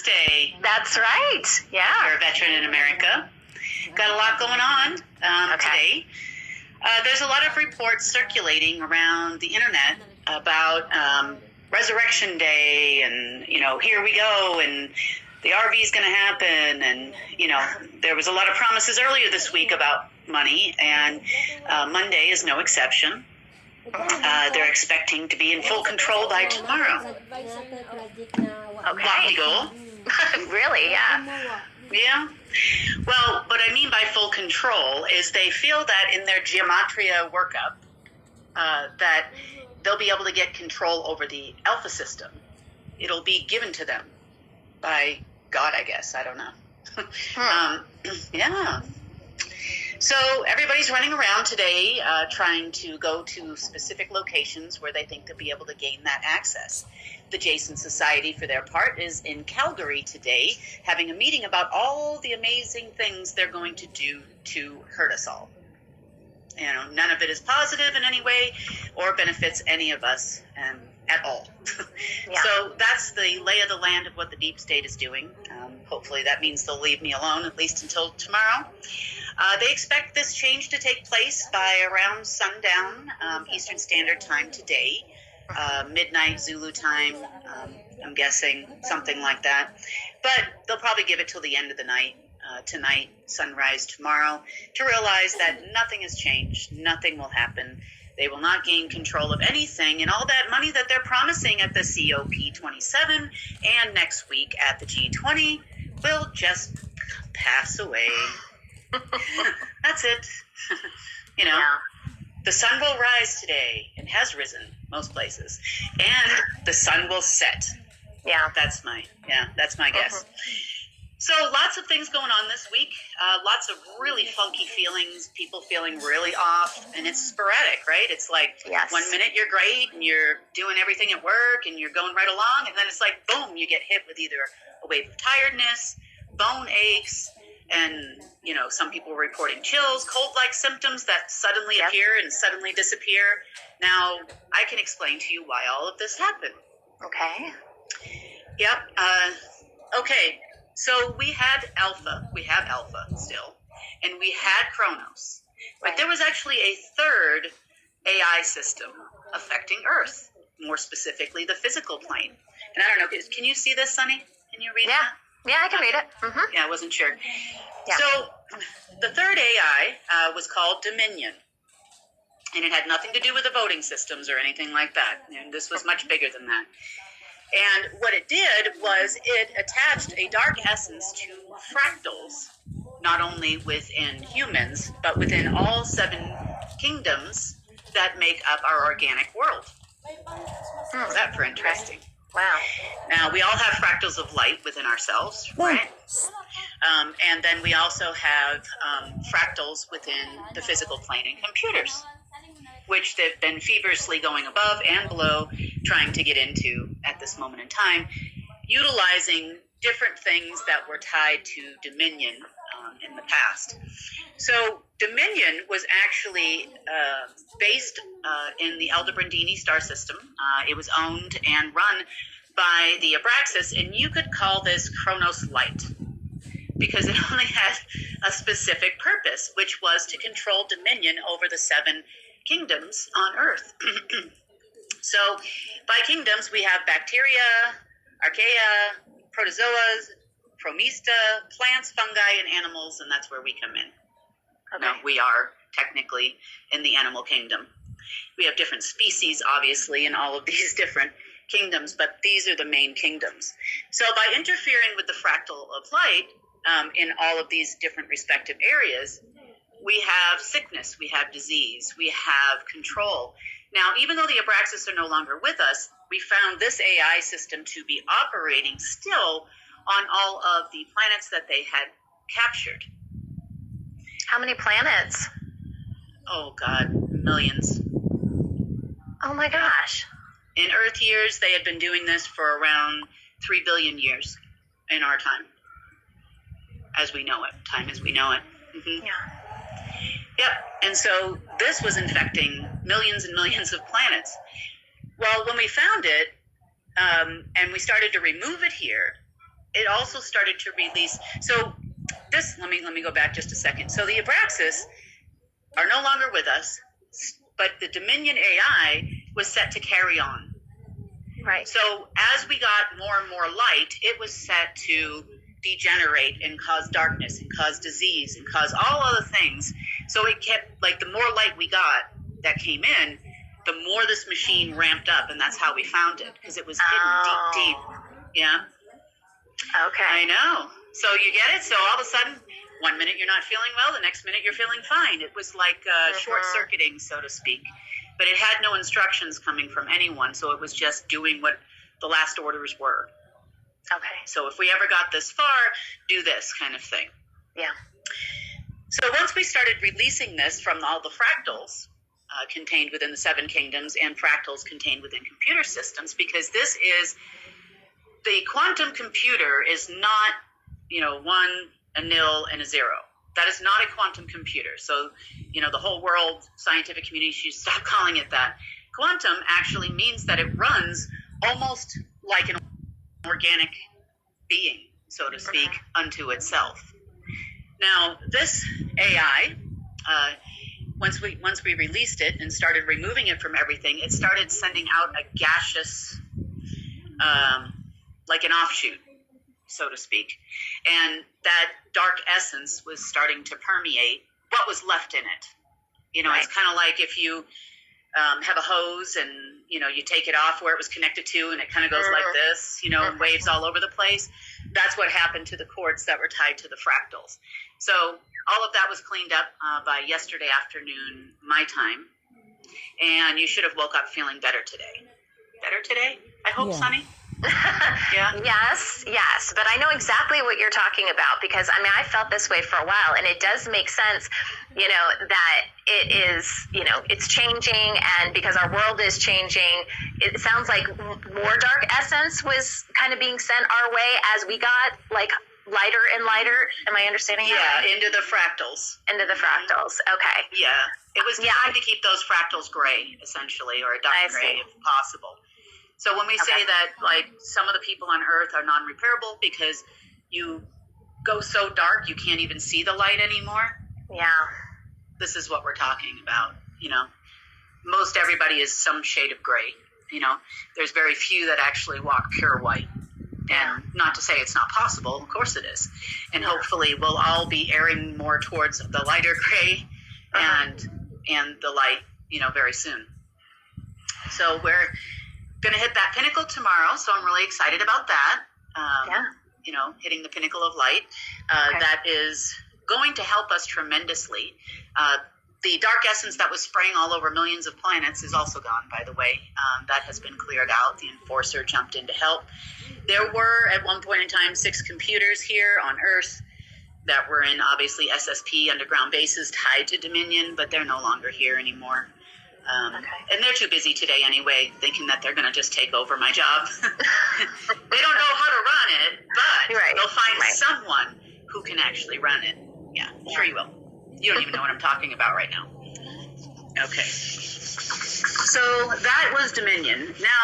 Day. That's right. Yeah. You're a veteran in America. Got a lot going on today. There's a lot of reports circulating around the internet about Resurrection Day and, here we go and the RV is going to happen. And, there was a lot of promises earlier this week about money, and Monday is no exception. They're expecting to be in full control by tomorrow. Okay. Goal. Really? Yeah. Yeah. Well, what I mean by full control is they feel that in their gematria workup that they'll be able to get control over the alpha system. It'll be given to them by God, I guess. I don't know. Yeah. So everybody's running around today trying to go to specific locations where they think they'll be able to gain that access. The Jason Society, for their part, is in Calgary today having a meeting about all the amazing things they're going to do to hurt us all. None of it is positive in any way or benefits any of us at all. Yeah. So that's the lay of the land of what the deep state is doing. Hopefully that means they'll leave me alone at least until tomorrow. They expect this change to take place by around sundown Eastern Standard Time today, midnight Zulu time, I'm guessing, something like that. But they'll probably give it till the end of the night, tonight, sunrise tomorrow, to realize that nothing has changed, nothing will happen. They will not gain control of anything, and all that money that they're promising at the COP27 and next week at the G20 will just pass away. That's it. Yeah. The sun will rise today and has risen most places, and the sun will set. Yeah. That's my guess. So lots of things going on this week. Lots of really funky feelings, people feeling really off, and it's sporadic, right? It's like Yes. 1 minute you're great and you're doing everything at work and you're going right along, and then it's like, boom, you get hit with either a wave of tiredness, bone aches, and, some people were reporting chills, cold-like symptoms that suddenly appear and suddenly disappear. Now, I can explain to you why all of this happened. Okay. Yep. Okay. So we have Alpha still, and we had Kronos. But Right. there was actually a third AI system affecting Earth, more specifically the physical plane. And I don't know, can you see this, Sunny? Can you read that? Yeah, I can read it. Mm-hmm. Yeah, I wasn't sure. Yeah. So the third AI was called Dominion, and it had nothing to do with the voting systems or anything like that. And this was much bigger than that. And what it did was it attached a dark essence to fractals, not only within humans, but within all 7 kingdoms that make up our organic world. How's that for interesting? Wow. Now, we all have fractals of light within ourselves, right? And then we also have fractals within the physical plane in computers, which they've been feverishly going above and below, trying to get into at this moment in time, utilizing different things that were tied to Dominion in the past. So Dominion was actually based in the Aldebrandini star system. It was owned and run by the Abraxas, and you could call this Kronos Light, because it only had a specific purpose, which was to control dominion over the 7 kingdoms on Earth. So by kingdoms, we have bacteria, archaea, protozoas, promista, plants, fungi, and animals, and that's where we come in. Okay. Now, we are technically in the animal kingdom. We have different species, obviously, in all of these different kingdoms, but these are the main kingdoms. So by interfering with the fractal of light in all of these different respective areas, we have sickness, we have disease, we have control. Now, even though the Abraxas are no longer with us, we found this AI system to be operating still on all of the planets that they had captured. How many planets? Oh, God, millions. Oh, my gosh. In Earth years, they had been doing this for around 3 billion years in our time, as we know it, time as we know it. Mm-hmm. Yeah. Yep, and so this was infecting millions and millions of planets. Well, when we found it, and we started to remove it here, it also started to release. So this, let me go back just a second. So the Abraxas are no longer with us, but the Dominion AI was set to carry on. Right. So as we got more and more light, it was set to degenerate and cause darkness and cause disease and cause all other things. So it kept, like, the more light we got that came in, the more this machine ramped up, and that's how we found it, because it was hidden deep. Yeah. Okay. I know. So you get it? So all of a sudden, one minute you're not feeling well, the next minute you're feeling fine. It was like short-circuiting, so to speak. But it had no instructions coming from anyone, so it was just doing what the last orders were. Okay. So if we ever got this far, do this kind of thing. Yeah. So once we started releasing this from all the fractals contained within the 7 kingdoms and fractals contained within computer systems, because this is, the quantum computer is not, 1, a nil, and a 0. That is not a quantum computer. So, the whole world, scientific community should stop calling it that. Quantum actually means that it runs almost like an organic being, so to speak, unto itself. Now, this AI, once we released it and started removing it from everything, it started sending out a gaseous, like an offshoot, so to speak. And that dark essence was starting to permeate what was left in it. Right. It's kind of like if you have a hose and, you take it off where it was connected to, and it kind of goes like this, and waves all over the place. That's what happened to the cords that were tied to the fractals. So all of that was cleaned up by yesterday afternoon, my time. And you should have woke up feeling better today. Better today? I hope, Yeah. Sunny? Yeah. Yes, but I know exactly what you're talking about, because I felt this way for a while, and it does make sense, that it is, it's changing, and because our world is changing, it sounds like more dark essence was kind of being sent our way as we got like lighter and lighter. Am I understanding that? Yeah, right? into the fractals. Into the fractals. Okay. Yeah. It was designed to keep those fractals gray, essentially, or a dark I gray see. if possible. So when we say that, like, some of the people on Earth are non-repairable because you go so dark you can't even see the light anymore, Yeah. this is what we're talking about. Most everybody is some shade of gray. There's very few that actually walk pure white. And not to say it's not possible, of course it is. And hopefully we'll all be erring more towards the lighter gray and the light, very soon. So we're going to hit that pinnacle tomorrow, so I'm really excited about that. Hitting the pinnacle of light. That is going to help us tremendously. The dark essence that was spraying all over millions of planets is also gone, by the way. That has been cleared out. The enforcer jumped in to help. There were, at one point in time, 6 computers here on Earth that were in, obviously, SSP underground bases tied to Dominion, but they're no longer here anymore. And they're too busy today anyway, thinking that they're going to just take over my job. They don't know how to run it, but they'll find someone who can actually run it. Yeah, sure you will. You don't even know what I'm talking about right now. Okay. So that was Dominion. Now,